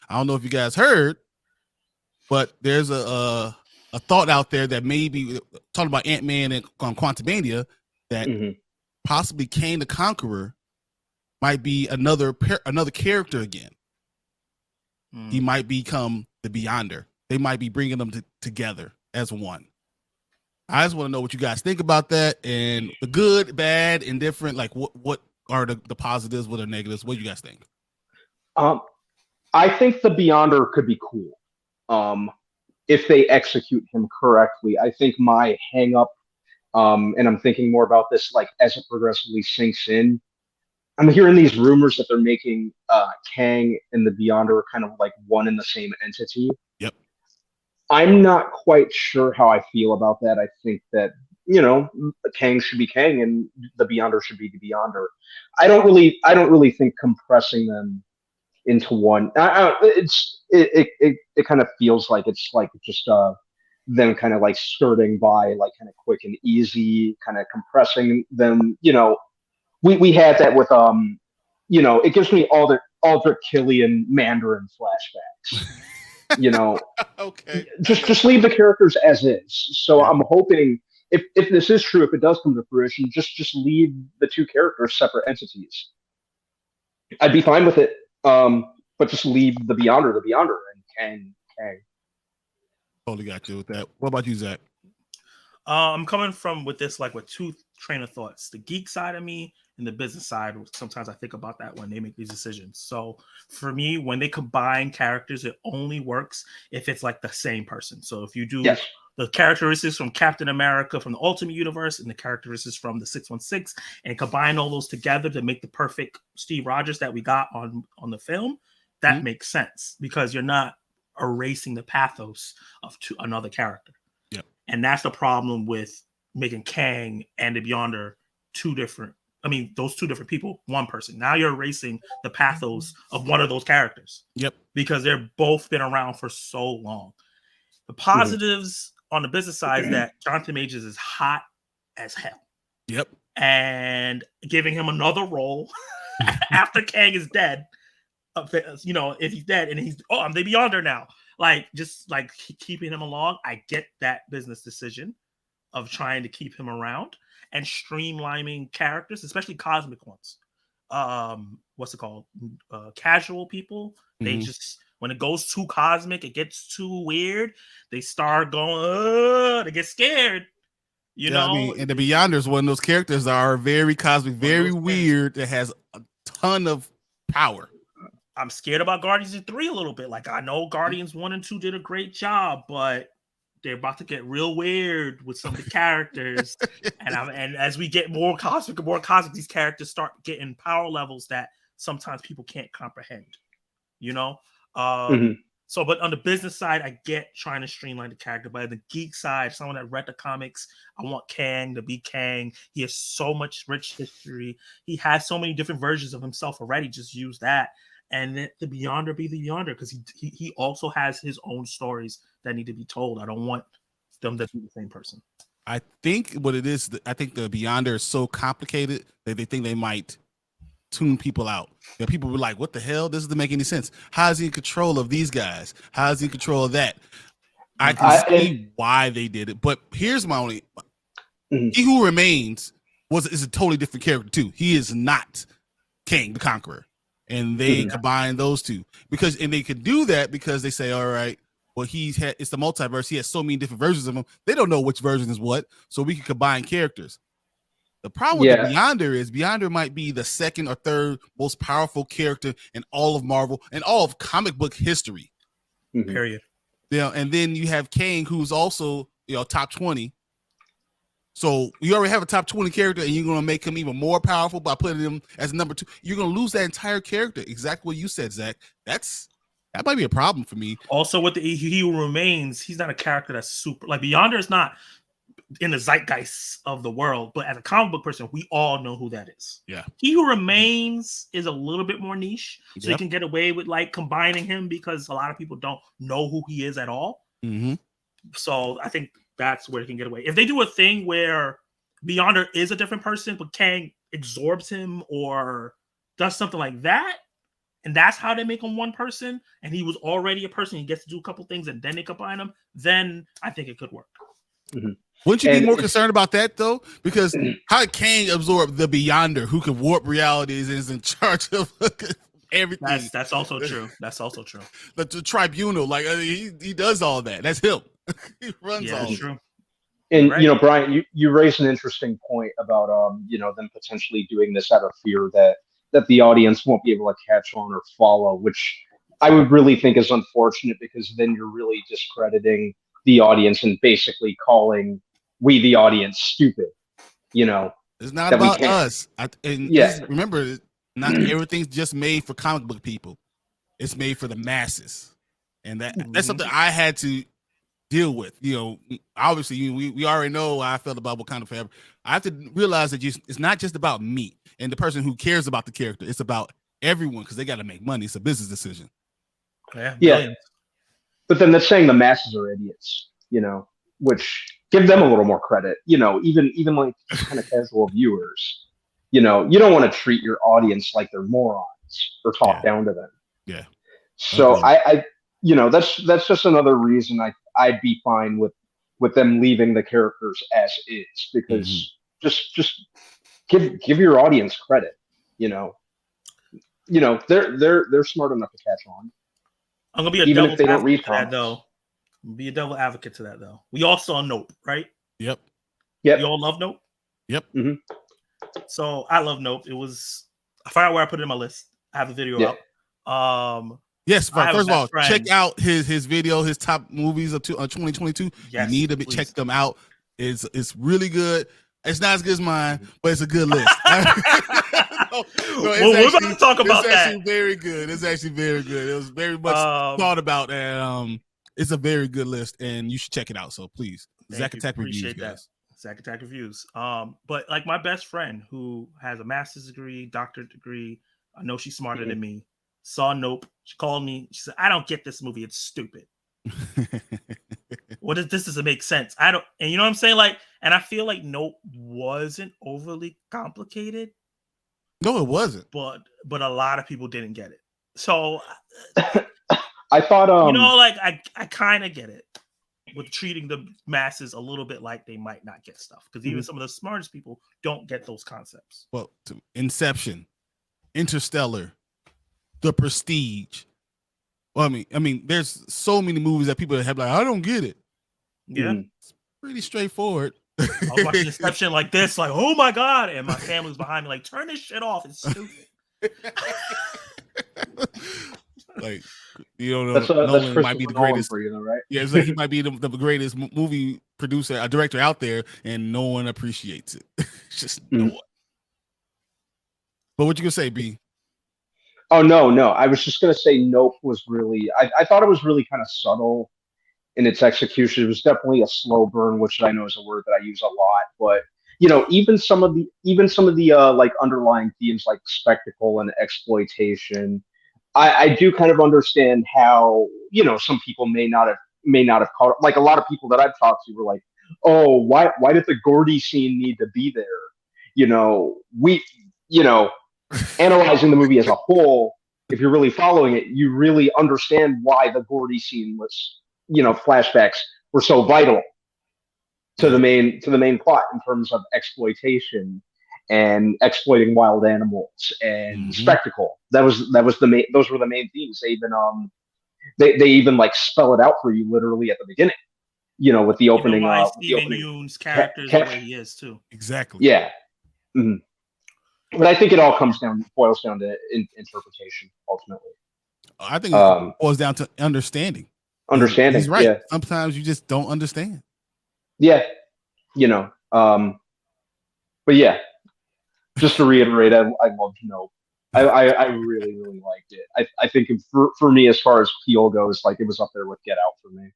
I don't know if you guys heard, but there's a thought out there that maybe talking about Ant-Man and Quantumania that possibly Kang the Conqueror might be another character again. He might become the Beyonder. They might be bringing them together as one. I just want to know what you guys think about that, and the good, bad, indifferent. Like, what are the positives? What are negatives? What do you guys think? I think the Beyonder could be cool if they execute him correctly. I think my hang up, and I'm thinking more about this like as it progressively sinks in. I'm hearing these rumors that they're making Kang and the Beyonder kind of like one and the same entity. Yep. I'm not quite sure how I feel about that. I think that Kang should be Kang and the Beyonder should be the Beyonder. I don't really think compressing them into one. It kind of feels like it's like just them kind of like skirting by like kind of quick and easy, kind of compressing them. We had that with it gives me all the Aldrich Killian Mandarin flashbacks. Okay. Just leave the characters as is. So I'm hoping if this is true, if it does come to fruition, just leave the two characters separate entities. I'd be fine with it. But just leave the Beyonder, and Kang. Totally got you with that. What about you, Zach? I'm coming from with this like with two train of thoughts: the geek side of me and the business side. Sometimes I think about that when they make these decisions. So for me, when they combine characters, it only works if it's like the same person. So if you do the characteristics from Captain America from the Ultimate Universe and the characteristics from the 616 and combine all those together to make the perfect Steve Rogers that we got on the film, that makes sense because you're not erasing the pathos of another character. Yep. And that's the problem with making Kang and the Beyonder those two different people, one person. Now you're erasing the pathos of one of those characters. Yep. Because they're both been around for so long. The positives on the business side is that Jonathan Majors is hot as hell. Yep. And giving him another role after Kang is dead. If he's dead and I'm the Beyonder now. Like, just like keeping him along. I get that business decision of trying to keep him around and streamlining characters, especially cosmic ones. What's it called? Casual people. They just, when it goes too cosmic, it gets too weird. They start going, they get scared. You know? I mean, and the Beyonder is one of those characters that are very cosmic, very weird, that has a ton of power. I'm scared about Guardians 3 a little bit. Like, I know Guardians 1 and 2 did a great job, but they're about to get real weird with some of the characters. and as we get more cosmic, these characters start getting power levels that sometimes people can't comprehend. So, but on the business side, I get trying to streamline the character. But on the geek side, someone that read the comics, I want Kang to be Kang. He has so much rich history. He has so many different versions of himself already. Just use that. And let the Beyonder be the Beyonder, because he also has his own stories that need to be told. I don't want them to be the same person. I think what it is, I think the Beyonder is so complicated that they think they might tune people out. People were like, what the hell? This doesn't make any sense. How is he in control of these guys? How is he in control of that? I can see why they did it. But here's my only... He Who Remains is a totally different character too. He is not Kang the Conqueror. And they combine those two and they could do that because they say, all right, well, it's the multiverse. He has so many different versions of him. They don't know which version is what. So we can combine characters. The problem with the Beyonder is Beyonder might be the second or third most powerful character in all of Marvel and all of comic book history. Period. And then you have Kang, who's also, top 20. So you already have a top 20 character and you're going to make him even more powerful by putting him as number 2. You're going to lose that entire character. Exactly what you said, Zach. That might be a problem for me. Also with the He Who Remains, he's not a character that's super, like Beyonder is not in the zeitgeist of the world, but as a comic book person, we all know who that is. Yeah. He Who Remains is a little bit more niche, so you can get away with like combining him because a lot of people don't know who he is at all. So I think that's where they can get away. If they do a thing where Beyonder is a different person, but Kang absorbs him or does something like that, and that's how they make him one person, and he was already a person, he gets to do a couple things, and then they combine him, then I think it could work. Mm-hmm. Wouldn't you be more concerned about that though? Because how did Kang absorb the Beyonder, who can warp realities and is in charge of everything? That's also true. That's also true. The tribunal, like he does all that. That's him. He runs all. That's true. And right. Brian, you raised an interesting point about them potentially doing this out of fear that the audience won't be able to catch on or follow, which I would really think is unfortunate, because then you're really discrediting the audience and basically calling we the audience stupid. It's not about us. Remember, not everything's just made for comic book people. It's made for the masses, and that's something I had to deal with. Obviously, we already know how I felt about Wakanda Forever. I have to realize that it's not just about me and the person who cares about the character. It's about everyone, because they got to make money. It's a business decision. Yeah. But then that's saying the masses are idiots, which give them a little more credit. Even like kind of casual viewers, you don't want to treat your audience like they're morons or talk down to them. Yeah. So I that's just another reason I'd be fine with them leaving the characters as is, because just give your audience credit. They're smart enough to catch on. I'm gonna be a even if they don't read to that though. Be a devil advocate to that though. We all saw Nope, right? Yep. You all love Nope? Yep. Mm-hmm. So I love Nope. It was, I forgot where I put it in my list. I have the video up. Yes, first of all, check out his video, his top movies of 2022. Yes, you need to check them out. It's really good. It's not as good as mine, but it's a good list. We're about to talk about that. It's actually very good. It's actually very good. It was very much thought about, and it's a very good list, and you should check it out. So please, Zack Attack Reviews, guys. Zack Attack Reviews. But like my best friend who has a master's degree, doctorate degree, I know she's smarter than me, saw Nope. She called me. She said, "I don't get this movie. It's stupid. What is this? Doesn't make sense. I don't." And you know what I'm saying? Like, and I feel like Nope wasn't overly complicated. No, it wasn't. But a lot of people didn't get it. So I thought, I kind of get it with treating the masses a little bit like they might not get stuff, because even some of the smartest people don't get those concepts. Well, Inception, Interstellar, The Prestige. Well, I mean, there's so many movies that people have like, I don't get it. Yeah, it's pretty straightforward. I was watching Inception like this, like, oh my god, and my family's behind me, like, turn this shit off. It's stupid. Like, you don't know, Nolan might be the greatest for you, though, right? Yeah, it's like he might be the greatest movie producer, a director out there, and no one appreciates it. Just no one. But what you gonna say, B? Oh no, I was just gonna say Nope was really. I thought it was really kind of subtle in its execution. It was definitely a slow burn, which I know is a word that I use a lot. But even some of the like underlying themes like spectacle and exploitation, I do kind of understand how some people may not have caught. Like a lot of people that I've talked to were like, oh, why did the Gordy scene need to be there? Analyzing the movie as a whole, if you're really following it, you really understand why the Gordy scene was, flashbacks were so vital to the main plot in terms of exploitation and exploiting wild animals and spectacle. Those were the main themes. They even like spell it out for you literally at the beginning, with the opening. Steven Yeun's character is the way he is too. Exactly. Yeah. Mm-hmm. But I think it all boils down to interpretation ultimately. I think it boils down to understanding. Understanding. He's right. Yeah. Sometimes you just don't understand. Yeah. But yeah, just to reiterate, I loved Nope. I really, really liked it. I think for me, as far as Peel goes, like it was up there with Get Out for me.